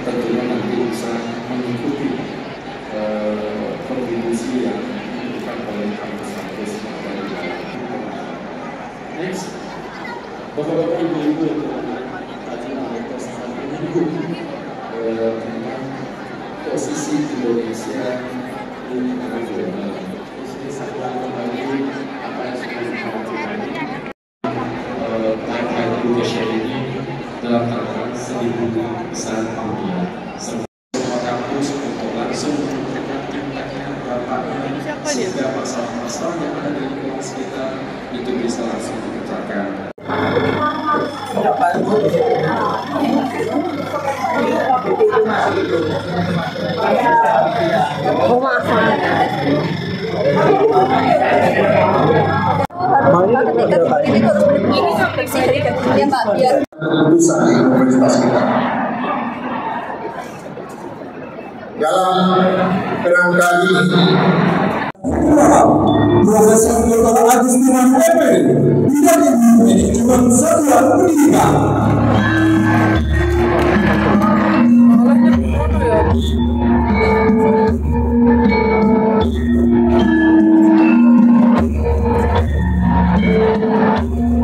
tentunya nanti bisa mengikuti kontribusi yang diberikan oleh kampus-kampus dari dalam. Next, bapak-bapak ibu-ibu tadi mereka sangat menyinggung tentang posisi Indonesia di global. Ini saya ulang kembali apa yang sudah disampaikan terkait Indonesia ini dalam rangka 1000 besar dunia. Semua kampus untuk langsung memberikan impactnya dampaknya sehingga masalah-masalah yang ada di kelas kita itu bisa langsung dipecahkan. Usaha komunitas kita dalam kerangka ini Profesor Dr. Agustinus MP tidak manajemen satuan pendidikan.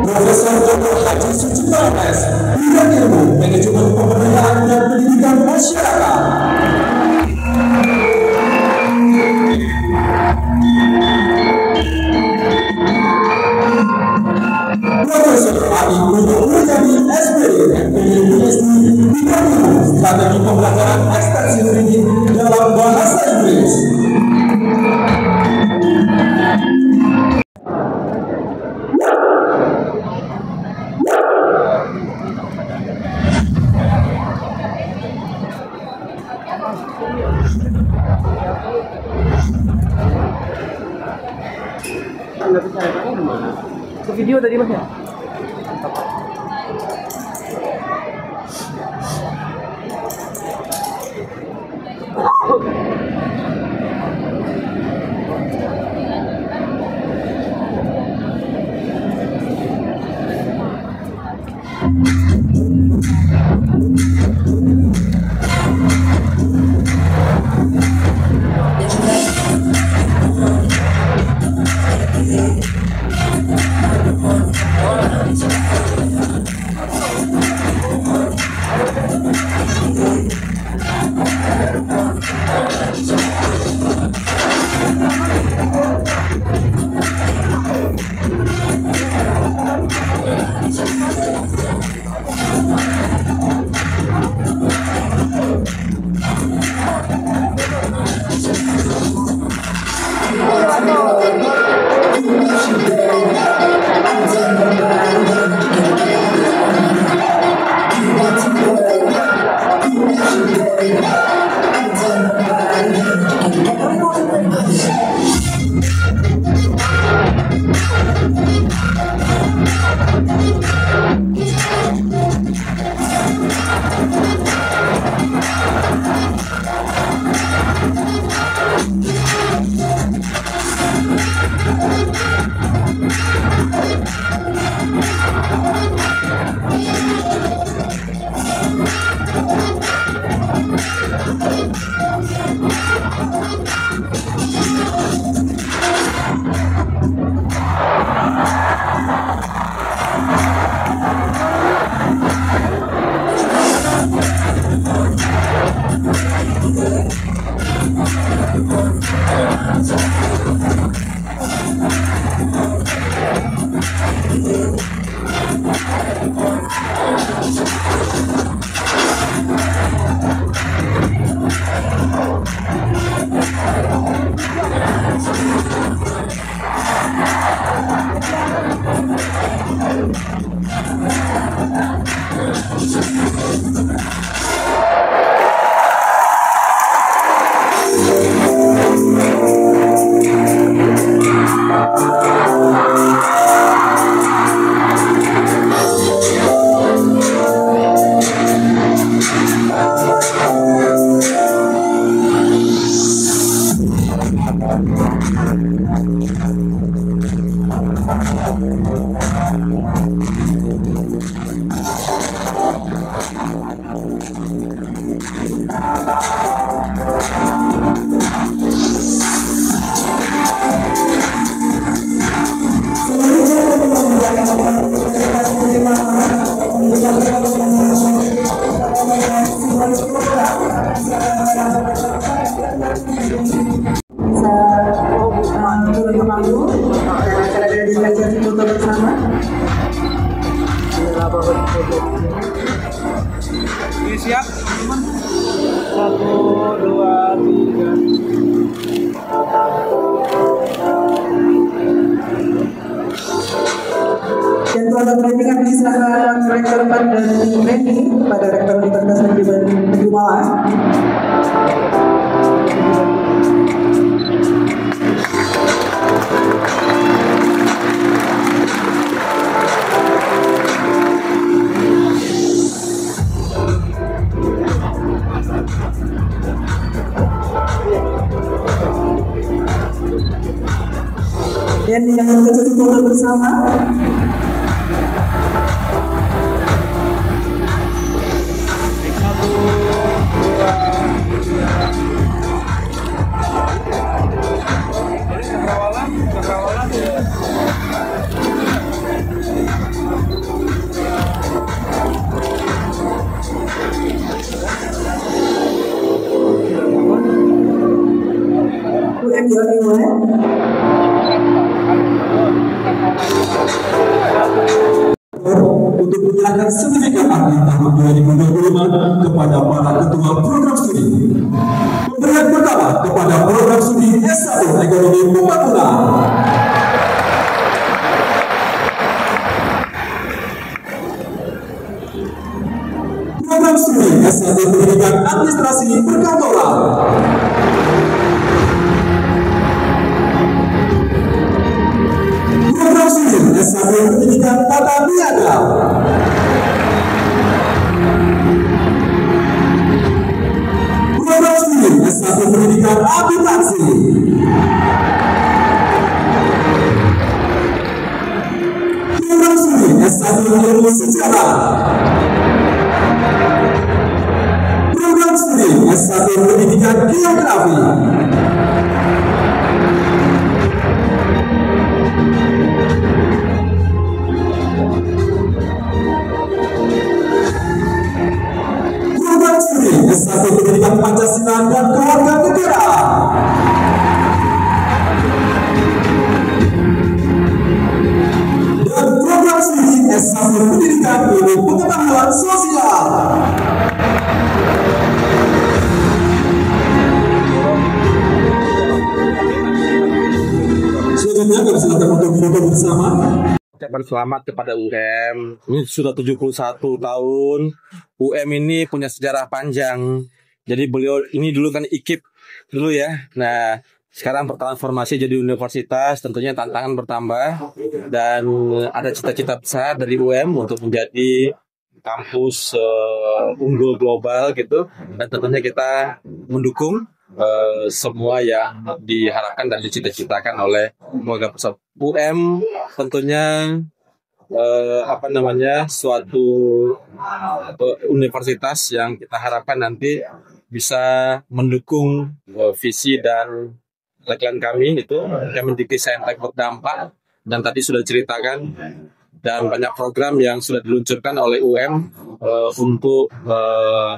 Profesor Dr. Haji Sucipto MS bidang ilmu manajemen pemberdayaan dan pendidikan masyarakat. Profesor Adi untuk menjadi SPD PhD bidang ilmu strategi pembelajaran ekstensi tinggi dalam bahasa Inggris. Nggak bisa rekam kemana? Ke video tadi mas ya? Siap. 1, 2, 3. Dan pada pendidikan diserahkan Rektor Pan dan Reni pada Rektor Universitas Negeri Malang. Dan yang kita foto bersama. UM Jawa Timur. Untuk menyerahkan sertifikat ahli tahun 2025 kepada para ketua program studi. Pemberian pertama kepada program studi S1 Ekonomi Pembangunan. Program studi S1 Pendidikan Administrasi Perkantoran. Program studi S1 Pendidikan Tata Niaga. Program studi S1 Pendidikan Akuntansi. Program studi S1 Ilmu Sejarah. Program studi S1 Pendidikan Geografi. Program studi S1 Pendidikan Pancasila dan Kewarganegaraan. Dan program studi S1 Pendidikan Ilmu Pengetahuan Sosial. Selanjutnya kami silakan untuk foto bersama. Ucapan selamat kepada UM. Ini sudah 71 tahun. UM ini punya sejarah panjang. Jadi beliau ini dulu kan IKIP dulu ya. Nah, sekarang bertransformasi jadi universitas. Tentunya tantangan bertambah. Dan ada cita-cita besar dari UM untuk menjadi kampus unggul global gitu. Dan tentunya kita mendukung semua yang diharapkan dan dicita-citakan oleh keluarga besar UM. Tentunya suatu universitas yang kita harapkan nanti bisa mendukung visi dan tagline kami itu Kemendikti Saintek berdampak, dan tadi sudah diceritakan, dan banyak program yang sudah diluncurkan oleh UM untuk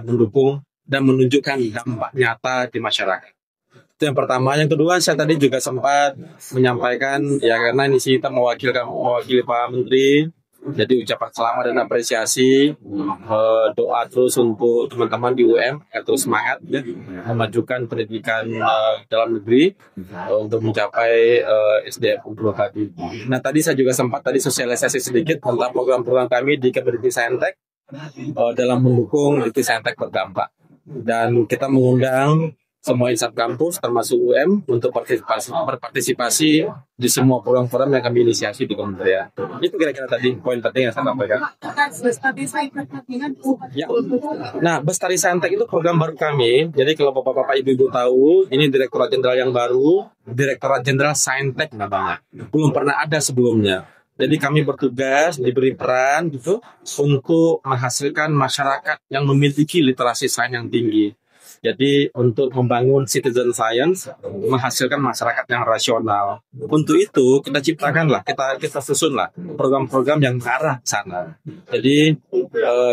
mendukung dan menunjukkan dampak nyata di masyarakat. Itu yang pertama. Yang kedua, saya tadi juga sempat menyampaikan, ya karena ini kita mewakili Pak Menteri, jadi ucapan selamat dan apresiasi, doa terus untuk teman-teman di UM, terus semangat ya, memajukan pendidikan dalam negeri untuk mencapai SDM unggul tadi. Nah tadi saya juga sempat sosialisasi sedikit tentang program-program kami di Kemendikti Saintek dalam mendukung Kemendikti Saintek berdampak. Dan kita mengundang semua insan kampus termasuk UM untuk berpartisipasi di semua program-program yang kami inisiasi di kementerian. Itu kira-kira tadi poin penting yang saya sampaikan. Ya. Nah, Bestari Saintek itu program baru kami. Jadi kalau Bapak-bapak Ibu-ibu tahu, ini Direktorat Jenderal yang baru, Direktorat Jenderal Saintek namanya. Belum pernah ada sebelumnya. Jadi kami bertugas, diberi peran gitu untuk menghasilkan masyarakat yang memiliki literasi sains yang tinggi. Jadi untuk membangun citizen science, menghasilkan masyarakat yang rasional. Untuk itu kita ciptakanlah, kita susunlah program-program yang mengarah ke sana. Jadi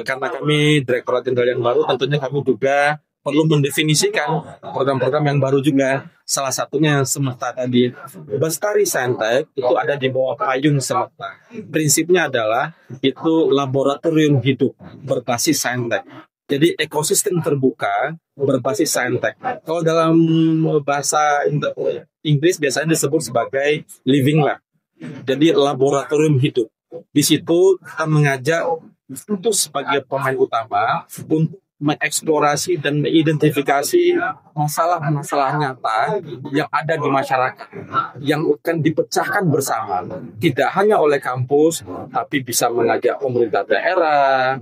karena kami Direktorat Jenderal yang baru, tentunya kami juga perlu mendefinisikan program-program yang baru juga. Salah satunya yang Semesta tadi. Bestari Saintek itu ada di bawah payung Semesta. Prinsipnya adalah itu laboratorium hidup berbasis Saintek. Jadi ekosistem terbuka berbasis Saintek. Kalau dalam bahasa Inggris biasanya disebut sebagai living lab. Jadi laboratorium hidup. Di situ kita mengajak itu sebagai pemain utama untuk mengeksplorasi dan mengidentifikasi masalah-masalah nyata yang ada di masyarakat yang akan dipecahkan bersama. Tidak hanya oleh kampus, tapi bisa mengajak pemerintah daerah,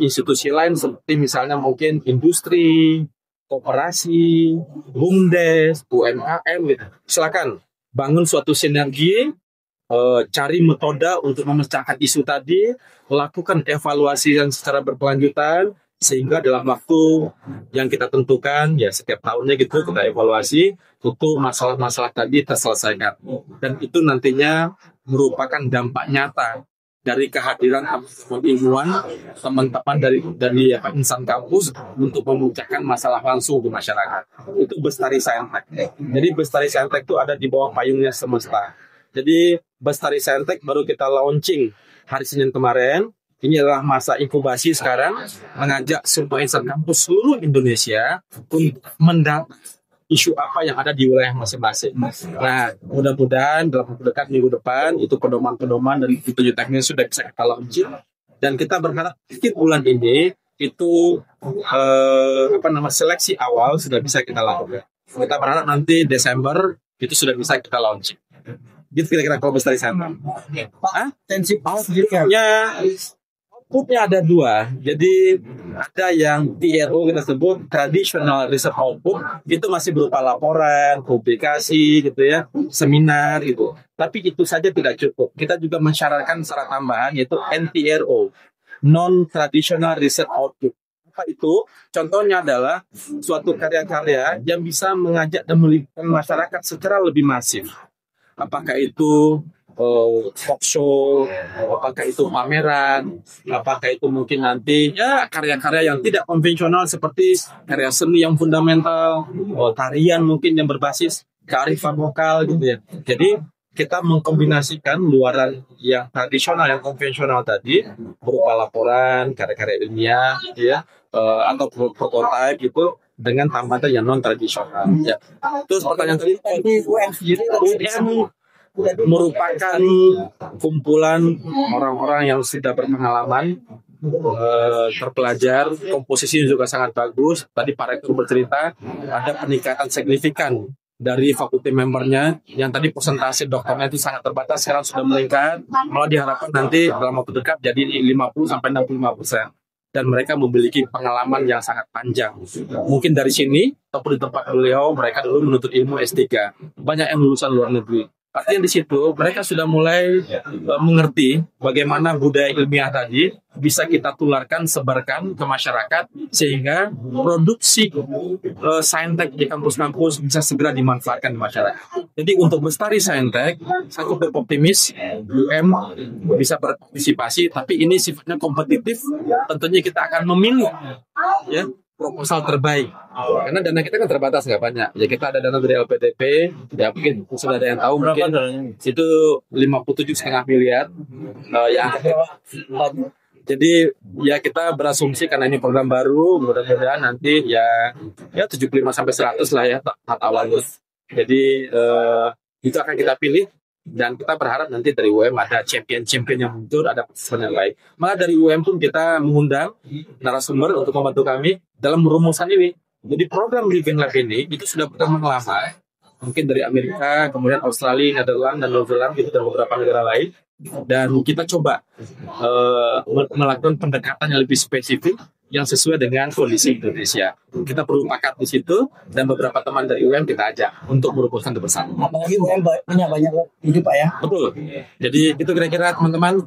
institusi lain seperti misalnya mungkin industri, koperasi, BUMDes, UMKM gitu. Silakan bangun suatu sinergi, cari metode untuk memecahkan isu tadi, lakukan evaluasi yang secara berkelanjutan sehingga dalam waktu yang kita tentukan ya setiap tahunnya gitu kita evaluasi untuk masalah-masalah tadi terselesaikan, dan itu nantinya merupakan dampak nyata dari kehadiran teman-teman ilmuwan, teman-teman dari insan kampus untuk memecahkan masalah langsung di masyarakat. Itu Bestari Saintek. Jadi Bestari Saintek itu ada di bawah payungnya Semesta. Jadi Bestari Saintek baru kita launching hari Senin kemarin. Ini adalah masa inkubasi sekarang, mengajak semua insan kampus seluruh Indonesia untuk mendata isu apa yang ada di wilayah masing-masing. Nah, mudah-mudahan dalam waktu dekat minggu depan itu pedoman-pedoman dan petunjuk teknis sudah bisa kita launching, dan kita berharap akhir bulan ini itu seleksi awal sudah bisa kita lakukan. Kita berharap nanti Desember itu sudah bisa kita launching. Gitu kira-kira kalau Bestari Saintek. Tensi sendirinya. Outputnya ada dua, jadi ada yang TRO kita sebut Traditional Research Output, itu masih berupa laporan, publikasi gitu ya, seminar gitu. Tapi itu saja tidak cukup, kita juga mensyaratkan secara tambahan yaitu NTRO, Non-Traditional Research Output. Apa itu? Contohnya adalah suatu karya-karya yang bisa mengajak dan melibatkan masyarakat secara lebih masif. Apakah itu talk show, apakah itu pameran, apakah itu mungkin nanti ya karya-karya yang tidak konvensional seperti karya seni yang fundamental, tarian mungkin yang berbasis kearifan lokal gitu ya. Jadi kita mengkombinasikan luaran yang tradisional yang konvensional tadi berupa laporan, karya-karya ilmiah gitu ya, atau prototype gitu dengan tambahan yang non tradisional ya. Terus pertanyaan tadi UM merupakan kumpulan orang-orang yang sudah berpengalaman, terpelajar, komposisinya juga sangat bagus. Tadi Pak Rektor bercerita ada peningkatan signifikan dari fakulti membernya yang tadi presentasi dokternya itu sangat terbatas, sekarang sudah meningkat, malah diharapkan nanti dalam waktu dekat jadi 50-65%. Dan mereka memiliki pengalaman yang sangat panjang. Mungkin dari sini ataupun di tempat beliau mereka dulu menuntut ilmu S3. Banyak yang lulusan luar negeri. Artinya di situ mereka sudah mulai mengerti bagaimana budaya ilmiah tadi bisa kita tularkan, sebarkan ke masyarakat sehingga produksi saintek di kampus-kampus bisa segera dimanfaatkan di masyarakat. Jadi untuk Bestari Saintek, saya cukup optimis UM bisa berpartisipasi, tapi ini sifatnya kompetitif. Tentunya kita akan memilih ya proposal terbaik karena dana kita kan terbatas, nggak banyak ya. Kita ada dana dari LPDP ya, mungkin sudah ada yang tahu, mungkin itu 57,5 miliar ya. Jadi ya kita berasumsi karena ini program baru, mudah-mudahan nanti ya 75-100 lah ya tahap awalnya. Jadi itu akan kita pilih. Dan kita berharap nanti dari UM ada champion-champion yang muncul, ada partisipan yang baik. Malah dari UM pun kita mengundang narasumber untuk membantu kami dalam rumusan ini. Jadi program Living Lab ini itu sudah berkembang lama, mungkin dari Amerika, kemudian Australia, Netherlands, dan New gitu, dan beberapa negara lain. Dan kita coba melakukan pendekatan yang lebih spesifik yang sesuai dengan kondisi Indonesia. Kita perlu pakat di situ dan beberapa teman dari UM kita ajak untuk merumuskan itu bersama. Apalagi UM punya banyak hidup Pak ya. Betul. Jadi itu kira-kira teman-teman.